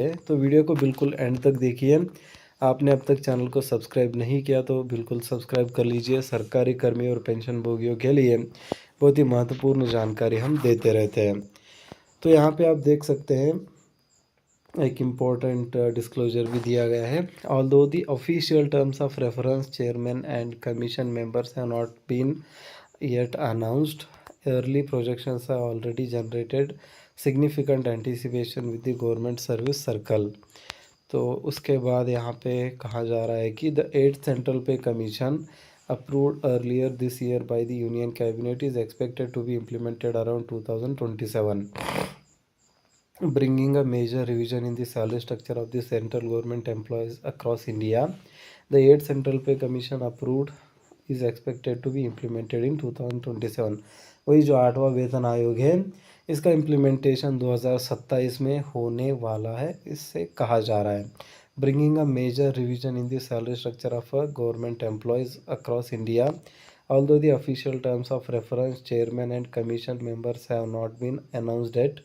तो वीडियो को बिल्कुल एंड तक देखिए। आपने अब तक चैनल को सब्सक्राइब नहीं किया तो बिल्कुल सब्सक्राइब कर लीजिए। सरकारी कर्मी और पेंशन भोगियों के लिए बहुत ही महत्वपूर्ण जानकारी हम देते रहते हैं। तो यहाँ पे आप देख सकते हैं एक इम्पोर्टेंट डिस्क्लोजर भी दिया गया है। Although the official terms of reference chairman and commission members have not been yet announced, early projections have already generated significant anticipation with the government service circle। तो उसके बाद यहाँ पे कहा जा रहा है कि द 8th सेंट्रल पे commission approved earlier this year by the union cabinet is expected to be implemented around 2027, bringing a major revision in the salary structure of the central government employees across India। The 8th Central Pay Commission approved is expected to be implemented in 2027। वही जो 8वां वेतन आयोग है इसका implementation 2027 में होने वाला है, इससे कहा जा रहा है। Bringing a major revision in the salary structure of government employees across India. Although the official terms of reference, chairman and commission members have not been announced yet,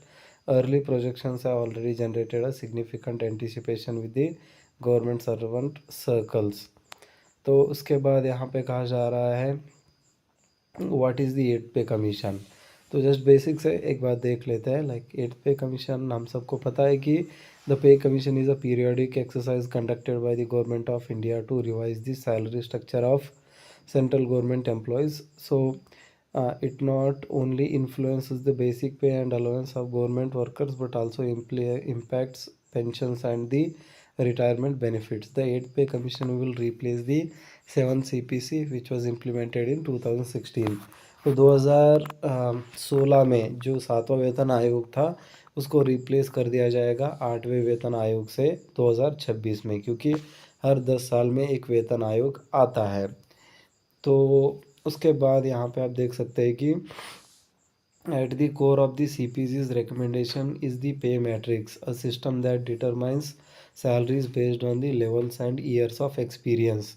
early projections have already generated a significant anticipation with the government servant circles। तो उसके बाद यहाँ पे कहा जा रहा है what is the 8th पे कमीशन। तो जस्ट बेसिक से एक बात देख लेते हैं। लाइक 8th पे कमीशन हम सबको पता है कि the pay commission is a periodic exercise conducted by the government of India to revise the salary structure of central government employees। So it not only influences the basic pay and allowance of government workers but also impacts pensions and the retirement benefits। The 8th pay commission will replace the 7th CPC which was implemented in 2016। तो 2016 में जो 7वां वेतन आयोग था उसको replace कर दिया जाएगा 8वें वेतन आयोग से 2026 में, क्योंकि हर 10 साल में एक वेतन आयोग आता है। तो उसके बाद यहाँ पे आप देख सकते हैं कि at the core of the CPC's recommendation is the pay matrix, a system that determines salaries based on the levels and years of experience।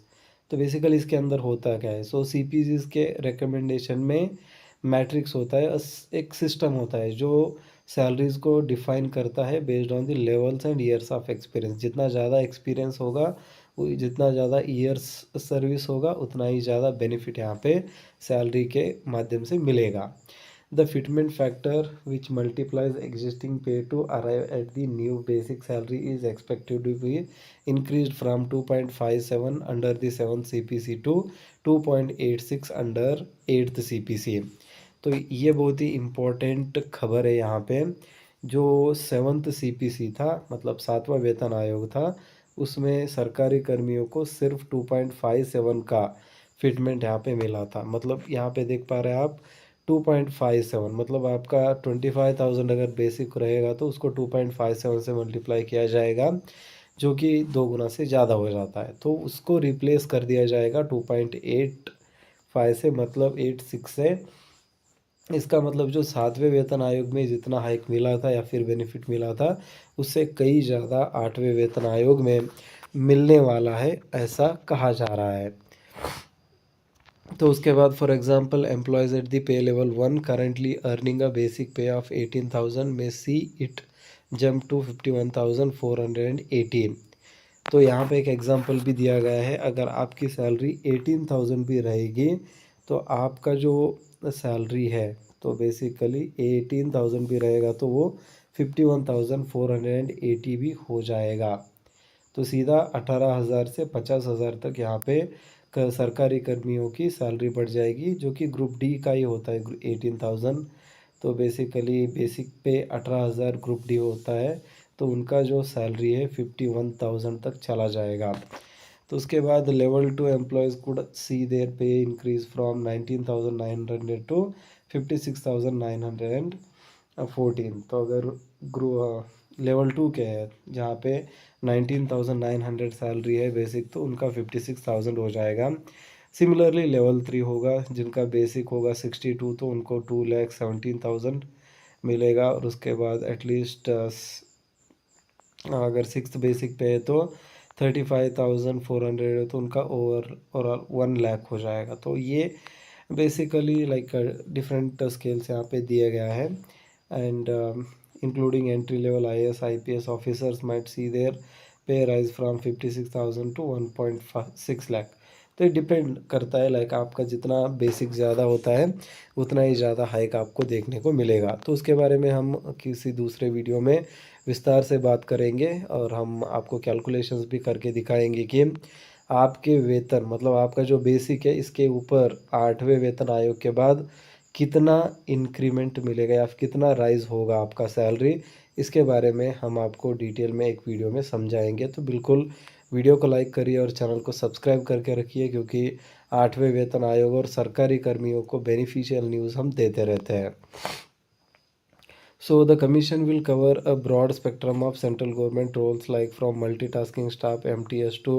तो बेसिकली इसके अंदर होता क्या है, सो CPC's के रिकमेंडेशन में मैट्रिक्स होता है, एक सिस्टम होता है जो सैलरीज को डिफाइन करता है based on the levels and years of experience. जितना ज़्यादा एक्सपीरियंस होगा, जितना ज़्यादा ईयर्स सर्विस होगा, उतना ही ज़्यादा बेनिफिट यहाँ पे सैलरी के माध्यम से मिलेगा। The fitment factor which multiplies existing pay to arrive at the new basic salary is expected to be increased from 2.57 under the 7th CPC to 2.86 under 8th CPC। तो ये बहुत ही इम्पोर्टेंट खबर है यहाँ पे। जो 7th CPC था, मतलब 7वां वेतन आयोग था, उसमें सरकारी कर्मियों को सिर्फ 2.57 का फिटमेंट यहाँ पे मिला था। मतलब यहाँ पे देख पा रहे हैं आप 2.57, मतलब आपका 25,000 अगर बेसिक रहेगा तो उसको 2.57 से मल्टीप्लाई किया जाएगा, जो कि 2 गुना से ज़्यादा हो जाता है। तो उसको रिप्लेस कर दिया जाएगा 2.85 से, मतलब 86 से। इसका मतलब जो 7वें वेतन आयोग में जितना हाइक मिला था या फिर बेनिफिट मिला था, उससे कई ज़्यादा 8वें वेतन आयोग में मिलने वाला है, ऐसा कहा जा रहा है। तो उसके बाद for example employees at the pay level 1 currently earning a basic पे ऑफ 18,000 में सी इट जंप टू 51,418। तो यहाँ पे एक एग्जांपल भी दिया गया है। अगर आपकी सैलरी 18,000 भी रहेगी तो आपका जो सैलरी है, तो बेसिकली 18,000 भी रहेगा तो वो 51,480 भी हो जाएगा। तो सीधा 18,000 से 50,000 तक यहाँ पे सरकारी कर्मियों की सैलरी बढ़ जाएगी, जो कि ग्रुप डी का ही होता है 18,000। तो बेसिकली बेसिक पे 18,000 ग्रुप डी होता है, तो उनका जो सैलरी है 51,000 तक चला जाएगा। तो उसके बाद level 2 employees could see their pay increase from 19,900 to 56,914। तो अगर लेवल 2 के है जहाँ पे 19,900 सैलरी है बेसिक, तो उनका 56,000 हो जाएगा। सिमिलरली लेवल 3 होगा जिनका बेसिक होगा 62, तो उनको 2,17,000 मिलेगा। और उसके बाद एटलीस्ट अगर 6th बेसिक पे है तो 35,400 है, तो उनका ओवरऑल 1 लाख हो जाएगा। तो ये बेसिकली लाइक डिफरेंट स्केल्स यहाँ पे दिया गया है। And including entry-level IAS, IPS officers might see their pay rise from 56,000 to 1.6 lakh। तो ये डिपेंड करता है, लाइक आपका जितना बेसिक ज़्यादा होता है उतना ही ज़्यादा हाइक आपको देखने को मिलेगा। तो उसके बारे में हम किसी दूसरे वीडियो में विस्तार से बात करेंगे और हम आपको कैलकुलेशंस भी करके दिखाएंगे कि आपके वेतन मतलब आपका जो बेसिक है इसके ऊपर 8वें वेतन आयोग के बाद कितना इंक्रीमेंट मिलेगा या फिर कितना राइज होगा आपका सैलरी। इसके बारे में हम आपको डिटेल में एक वीडियो में समझाएंगे। तो बिल्कुल वीडियो को लाइक करिए और चैनल को सब्सक्राइब करके रखिए, क्योंकि 8वें वेतन आयोग और सरकारी कर्मियों को बेनिफिशियल न्यूज़ हम देते रहते हैं। So the commission will cover a broad spectrum of central government roles, like from multitasking staff MTS to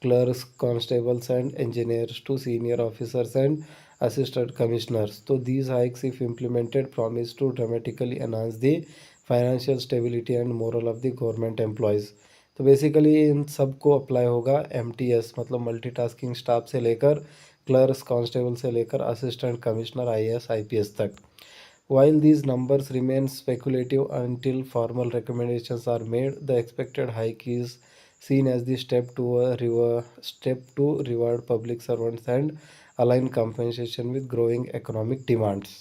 clerks, constables and engineers to senior officers and assistant commissioners. So these hikes, if implemented, promise to dramatically enhance the financial stability and morale of the government employees. तो basically इन सब को apply होगा MTS मतलब multitasking staff से लेकर clerks constable से लेकर assistant commissioner IAS IPS तक। While these numbers remain speculative until formal recommendations are made, the expected hike is seen as the step to reward public servants and align compensation with growing economic demands।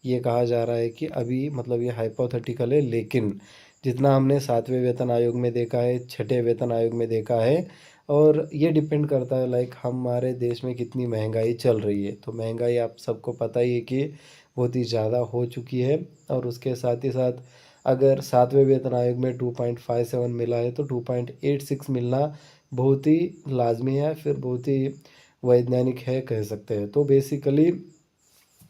ये कहा जा रहा है कि अभी मतलब ये हाइपोथेटिकल है, लेकिन जितना हमने 7वें वेतन आयोग में देखा है, 6ठे वेतन आयोग में देखा है, और ये डिपेंड करता है लाइक हमारे देश में कितनी महंगाई चल रही है। तो महंगाई आप सबको पता ही है कि बहुत ही ज़्यादा हो चुकी है, और उसके साथ ही साथ अगर 7वें वेतन आयोग में 2.57 मिला है तो 2.86 मिलना बहुत ही लाजमी है, फिर बहुत ही वैज्ञानिक है कह सकते हैं। तो बेसिकली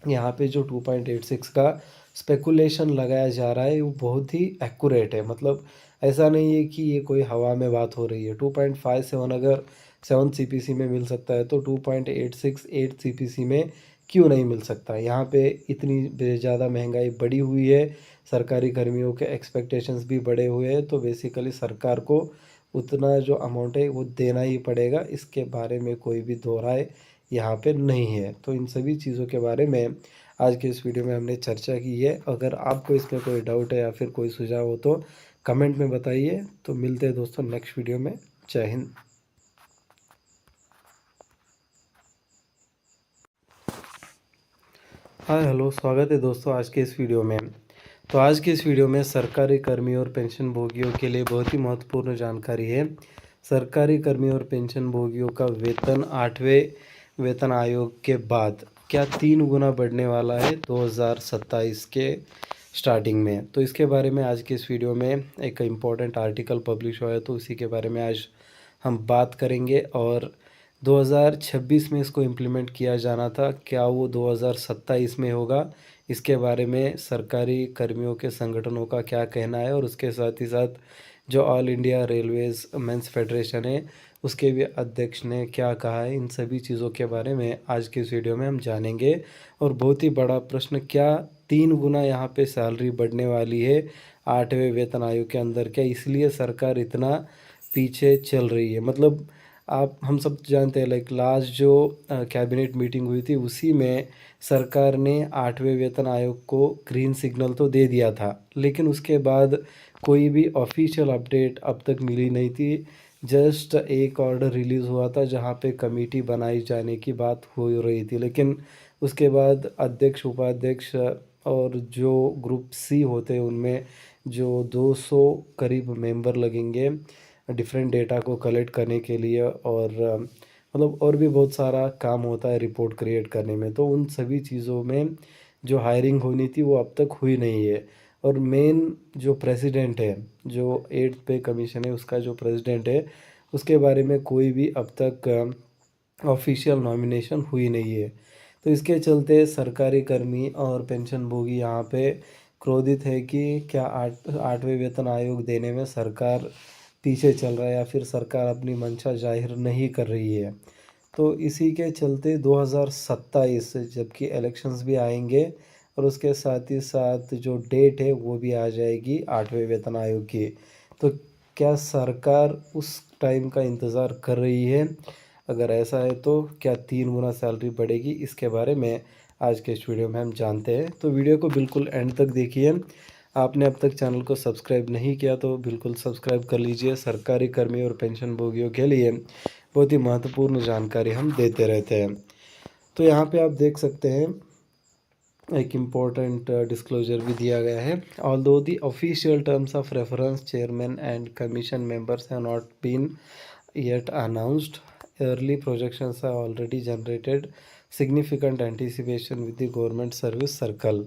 यहाँ पे जो 2.86 का स्पेकुलेशन लगाया जा रहा है वो बहुत ही एक्यूरेट है, मतलब ऐसा नहीं है कि ये कोई हवा में बात हो रही है। 2.57 अगर 7 CPC में मिल सकता है तो 2.86 8 CPC में क्यों नहीं मिल सकता। यहाँ पे इतनी ज़्यादा महंगाई बढ़ी हुई है, सरकारी कर्मियों के एक्सपेक्टेशंस भी बढ़े हुए हैं, तो बेसिकली सरकार को उतना जो अमाउंट है वो देना ही पड़ेगा। इसके बारे में कोई भी दो राय यहाँ पे नहीं है। तो इन सभी चीज़ों के बारे में आज के इस वीडियो में हमने चर्चा की है। अगर आपको इसमें कोई डाउट है या फिर कोई सुझाव हो तो कमेंट में बताइए। तो मिलते हैं दोस्तों नेक्स्ट वीडियो में। जय हिंद। हाय हेलो, स्वागत है दोस्तों आज के इस वीडियो में। तो आज के इस वीडियो में सरकारी कर्मियों और पेंशन भोगियों के लिए बहुत ही महत्वपूर्ण जानकारी है। सरकारी कर्मियों और पेंशन भोगियों का वेतन 8वें वेतन आयोग के बाद क्या 3 गुना बढ़ने वाला है 2027 के स्टार्टिंग में। तो इसके बारे में आज के इस वीडियो में एक इम्पॉर्टेंट आर्टिकल पब्लिश हुआ है, तो उसी के बारे में आज हम बात करेंगे। और 2026 में इसको इम्प्लीमेंट किया जाना था, क्या वो 2027 में होगा, इसके बारे में सरकारी कर्मियों के संगठनों का क्या कहना है, और उसके साथ ही साथ जो All India Railways Men's Federation है उसके भी अध्यक्ष ने क्या कहा है, इन सभी चीज़ों के बारे में आज के इस वीडियो में हम जानेंगे। और बहुत ही बड़ा प्रश्न, क्या 3 गुना यहाँ पे सैलरी बढ़ने वाली है 8वें वेतन आयोग के अंदर, क्या इसलिए सरकार इतना पीछे चल रही है। मतलब आप हम सब जानते हैं लाइक लास्ट जो कैबिनेट मीटिंग हुई थी उसी में सरकार ने 8वें वेतन आयोग को ग्रीन सिग्नल तो दे दिया था, लेकिन उसके बाद कोई भी ऑफिशियल अपडेट अब तक मिली नहीं थी। जस्ट एक ऑर्डर रिलीज़ हुआ था जहां पे कमेटी बनाई जाने की बात हो रही थी, लेकिन उसके बाद अध्यक्ष उपाध्यक्ष और जो ग्रुप सी होते हैं उनमें जो 200 करीब मेंबर लगेंगे डिफरेंट डेटा को कलेक्ट करने के लिए, और मतलब और भी बहुत सारा काम होता है रिपोर्ट क्रिएट करने में। तो उन सभी चीज़ों में जो हायरिंग होनी थी वो अब तक हुई नहीं है। और मेन जो प्रेसिडेंट है, जो 8th पे कमीशन है उसका जो प्रेसिडेंट है, उसके बारे में कोई भी अब तक ऑफिशियल नॉमिनेशन हुई नहीं है। तो इसके चलते सरकारी कर्मी और पेंशन भोगी यहाँ पे क्रोधित है कि क्या 8वें वेतन आयोग देने में सरकार पीछे चल रहा है या फिर सरकार अपनी मंशा जाहिर नहीं कर रही है। तो इसी के चलते 2027 जबकि इलेक्शंस भी आएंगे और उसके साथ ही साथ जो डेट है वो भी आ जाएगी 8वें वेतन आयोग की। तो क्या सरकार उस टाइम का इंतज़ार कर रही है? अगर ऐसा है तो क्या 3 गुना सैलरी बढ़ेगी, इसके बारे में आज के इस वीडियो में हम जानते हैं। तो वीडियो को बिल्कुल एंड तक देखिए। आपने अब तक चैनल को सब्सक्राइब नहीं किया तो बिल्कुल सब्सक्राइब कर लीजिए। सरकारी कर्मी और पेंशनभोगियों के लिए बहुत ही महत्वपूर्ण जानकारी हम देते रहते हैं। तो यहाँ पे आप देख सकते हैं एक इम्पोर्टेंट डिस्क्लोजर भी दिया गया है। Although the official terms of reference chairman and commission members have not been yet announced, early projections have already generated significant anticipation with the government service circle.